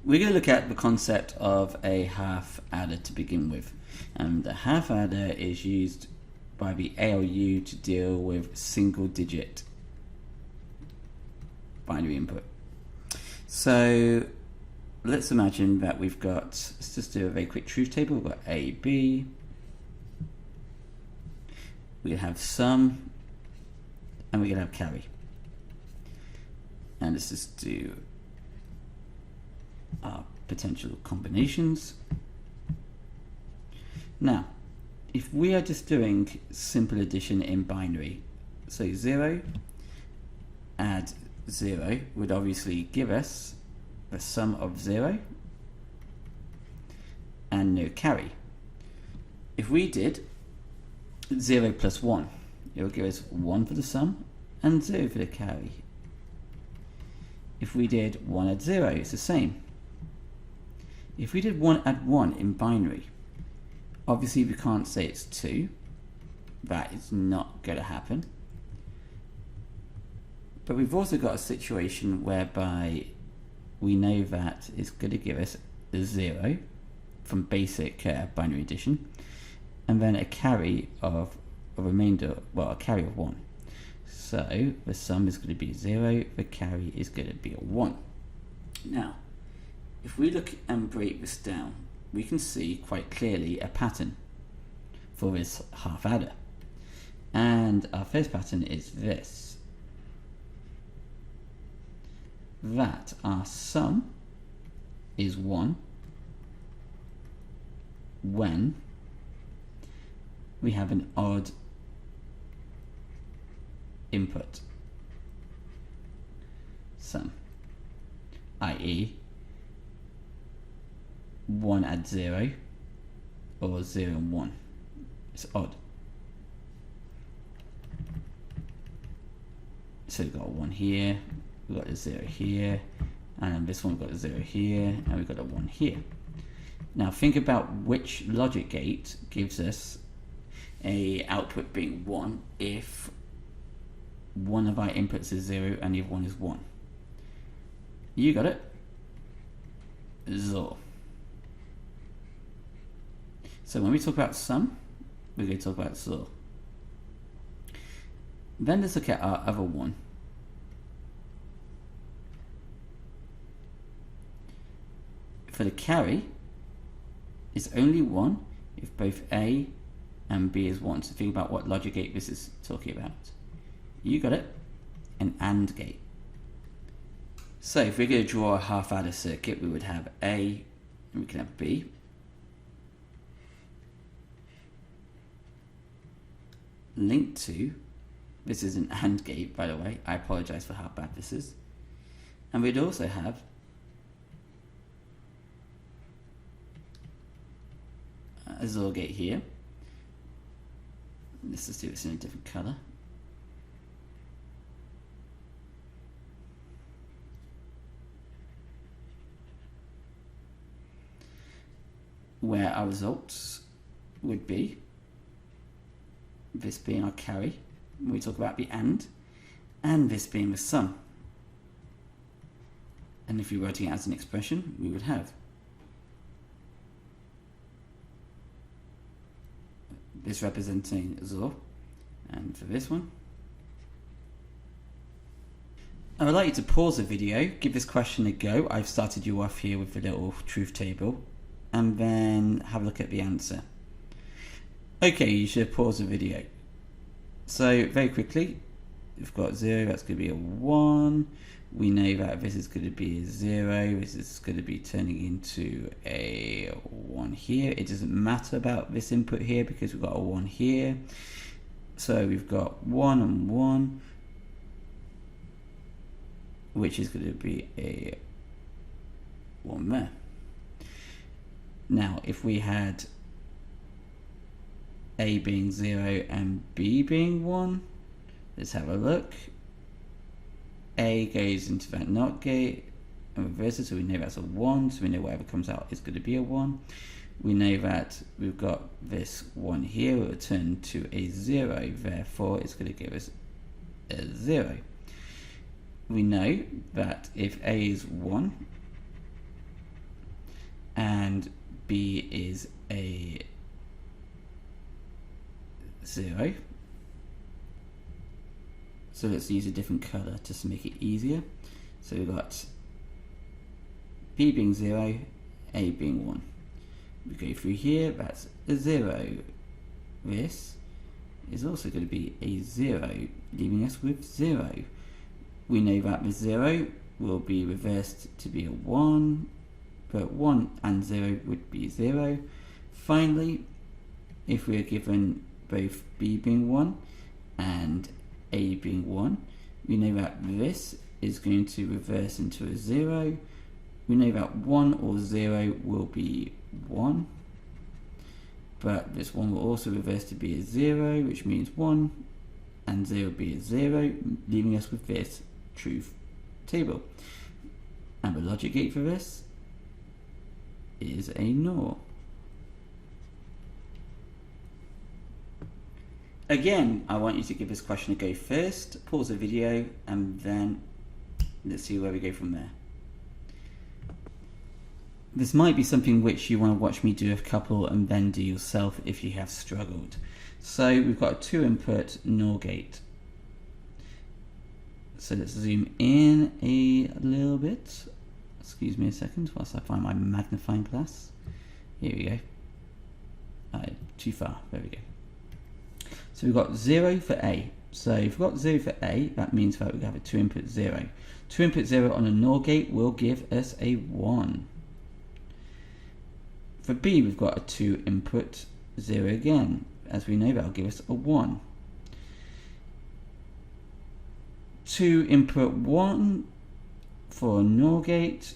we're going to look at the concept of a half adder to begin with. The half adder is used by the ALU to deal with single digit binary input. So let's imagine that we've got, let's just do a very quick truth table. We've got A, B, we have sum, and we're going to have carry. And let's just do our potential combinations. Now, if we are just doing simple addition in binary, so 0 add 0 would obviously give us the sum of 0 and no carry. If we did 0 plus 1, it will give us 1 for the sum and 0 for the carry. If we did 1 add 0, it's the same. If we did 1 add 1 in binary, obviously we can't say it's 2. That is not going to happen. But we've also got a situation whereby we know that it's going to give us a 0 from basic binary addition, and then a carry of a remainder, well, a carry of 1. So the sum is going to be 0, the carry is going to be a 1. Now, if we look and break this down, we can see quite clearly a pattern for this half adder. And our first pattern is this: that our sum is 1 when we have an odd input sum, i.e. 1 add 0 or 0 and 1. It's odd. So we've got a 1 here, we've got a 0 here, and this one we've got a 0 here, and we've got a 1 here. Now think about which logic gate gives us a output being 1 if one of our inputs is 0 and the other one is 1. You got it? XOR. So when we talk about sum, we're going to talk about XOR. Then let's look at our other one. For the carry, it's only 1 if both A and B is 1. So think about what logic gate this is talking about. You got it? An AND gate. So if we're going to draw a half adder circuit, we would have A and we can have B. Linked to, this is an AND gate, by the way, I apologize for how bad this is, and we'd also have a XOR gate here. Let's just do this in a different color. Where our results would be this being our carry when we talk about the and this being the sum. And if we were writing it as an expression, we would have this representing XOR, and for this one, I would like you to pause the video, give this question a go. I've started you off here with the little truth table, and then have a look at the answer. Okay, you should pause the video. So very quickly, we've got 0, that's going to be a 1. We know that this is going to be a 0, this is going to be turning into a 1 here. It doesn't matter about this input here because we've got a 1 here. So we've got 1 and 1, which is going to be a 1 there. Now, if we had A being 0 and B being 1, let's have a look. A goes into that NOT gate and reverses, so we know that's a 1, so we know whatever comes out is going to be a 1. We know that we've got this 1 here, it will turn to a 0, therefore it's going to give us a 0. We know that if A is 1, and B is a 0. So let's use a different colour just to make it easier. So we've got B being 0, A being 1. We go through here, that's a 0. This is also going to be a 0, leaving us with 0. We know that the 0 will be reversed to be a 1, but 1 and 0 would be 0. Finally, if we are given both B being 1 and A being 1, we know that this is going to reverse into a 0. We know that 1 or 0 will be 1, but this 1 will also reverse to be a 0, which means 1 and 0 will be a 0, leaving us with this truth table. And the logic gate for this is a NOR. Again, I want you to give this question a go first, pause the video, and then let's see where we go from there. This might be something which you want to watch me do a couple and then do yourself if you have struggled. So we've got a 2-input NOR gate. So let's zoom in a little bit. Excuse me a second whilst I find my magnifying glass. Here we go. Too far. There we go. So we've got 0 for A. So if we've got 0 for A, that means that we have a 2-input 0. 2-input 0 on a NOR gate will give us a 1. For B, we've got a 2-input 0 again. As we know, that will give us a 1. 2-input 1 for a NOR gate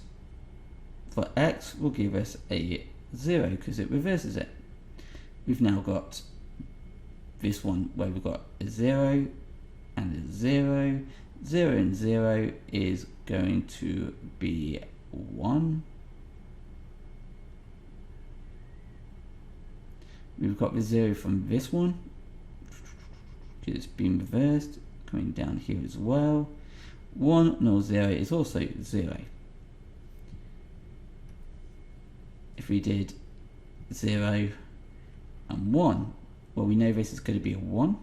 for X will give us a 0 because it reverses it. We've now got this one where we've got a 0 and a 0. 0 and 0 is going to be 1. We've got the 0 from this one, because it's been reversed, coming down here as well. 1 NOR 0 is also 0. If we did 0 and 1, well, we know this is going to be a 1.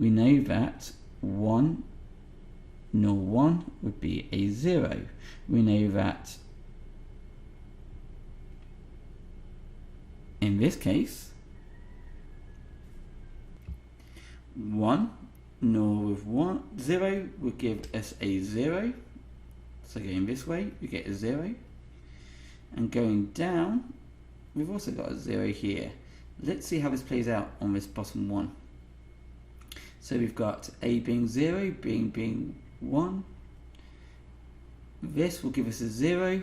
We know that 1 NOR 1 would be a 0. We know that in this case, 1 NOR with 0 would give us a 0. So going this way, we get a 0. And going down, we've also got a 0 here. Let's see how this plays out on this bottom one. So we've got A being 0, B being 1. This will give us a 0.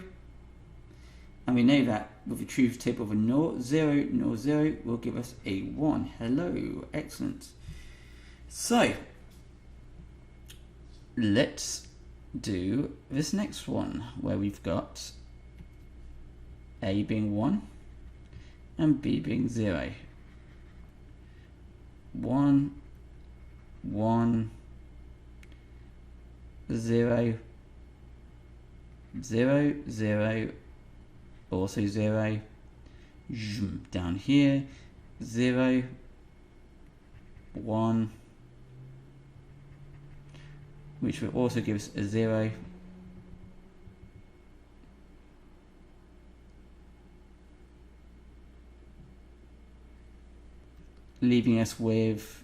And we know that with the truth table of a NOR, 0 NOR 0 will give us a 1. Hello, excellent. So let's do this next one where we've got A being 1 and B being 0. 1, 1, 0, 0, 0, also 0, down here, 0, 1, which will also give us a 0, leaving us with,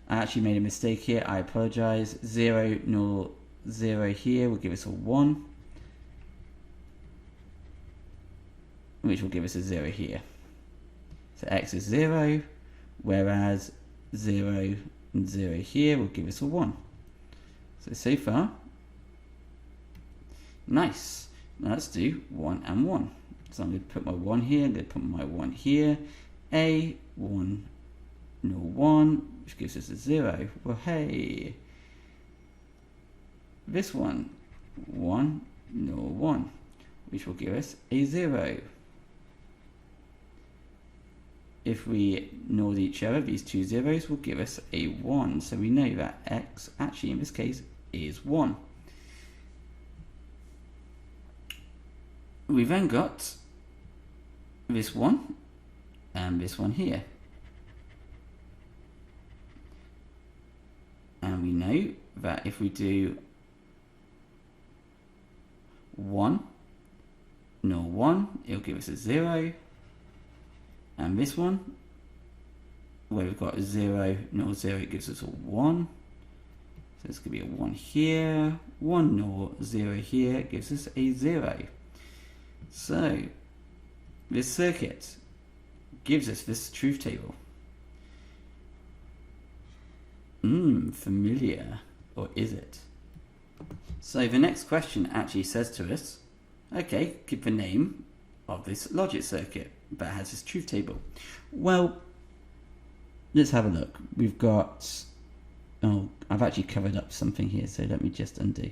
I actually made a mistake here, I apologize, 0 NOR 0 here will give us a 1, which will give us a 0 here. So X is 0, whereas 0 and 0 here will give us a 1. So far, nice. Now let's do 1 and 1. So I'm going to put my 1 here, I'm going to put my 1 here. A, 1, NOR 1, which gives us a 0. Well, hey. This one, 1, NOR 1, which will give us a 0. If we NOR each other, these two zeros will give us a 1. So we know that X, actually in this case, is 1. we then got this one and this one here. And we know that if we do 1, 0, 1, it'll give us a 0. And this one, where we've got 0, 0, 0, it gives us a 1. So it's going to be a 1 here, 1, 0, 0 here, it gives us a 0. So this circuit gives us this truth table. Familiar, or is it? So the next question actually says to us, okay, give the name of this logic circuit that has this truth table. Well, let's have a look. We've got, oh, I've actually covered up something here, so let me just undo.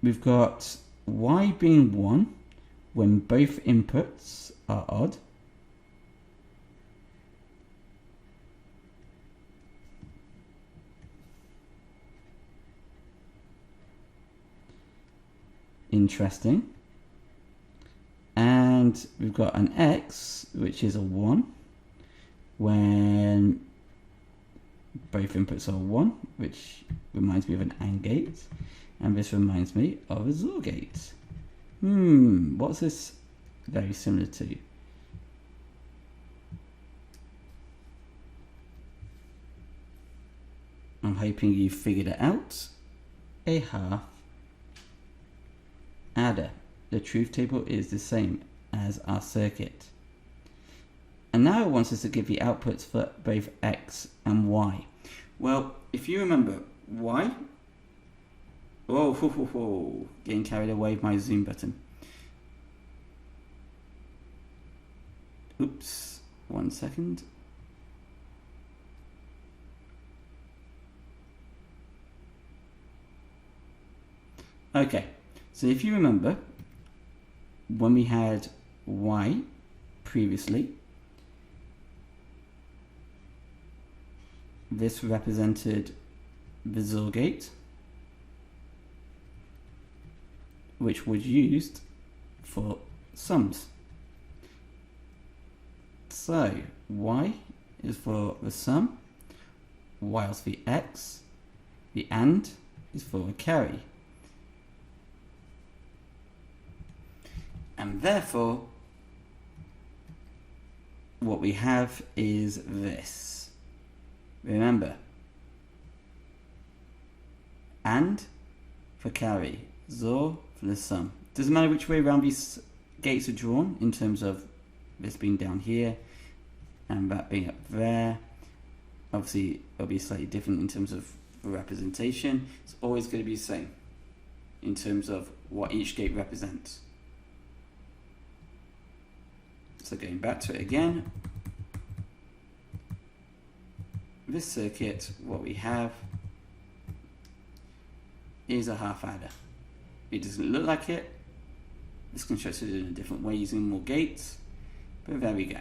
We've got y being 1 when both inputs are odd. Interesting. And we've got an x, which is a 1 when both inputs are 1, which reminds me of an AND gate, and this reminds me of a XOR gate. What's this very similar to? I'm hoping you figured it out. A half adder. The truth table is the same as our circuit. And now it wants us to give the outputs for both x and y. Well, if you remember y, getting carried away with my zoom button. Oops, 1 second. Okay, so if you remember, when we had y previously, this represented the XOR gate, which was used for sums. So y is for the sum, whilst the x, the AND, is for a carry. And therefore, what we have is this. Remember, AND for carry, XOR for the sum. Doesn't matter which way around these gates are drawn in terms of this being down here and that being up there. Obviously, it'll be slightly different in terms of the representation. It's always going to be the same in terms of what each gate represents. So going back to it again, this circuit, what we have is a half adder. It doesn't look like it. It's constructed in a different way using more gates, but there we go.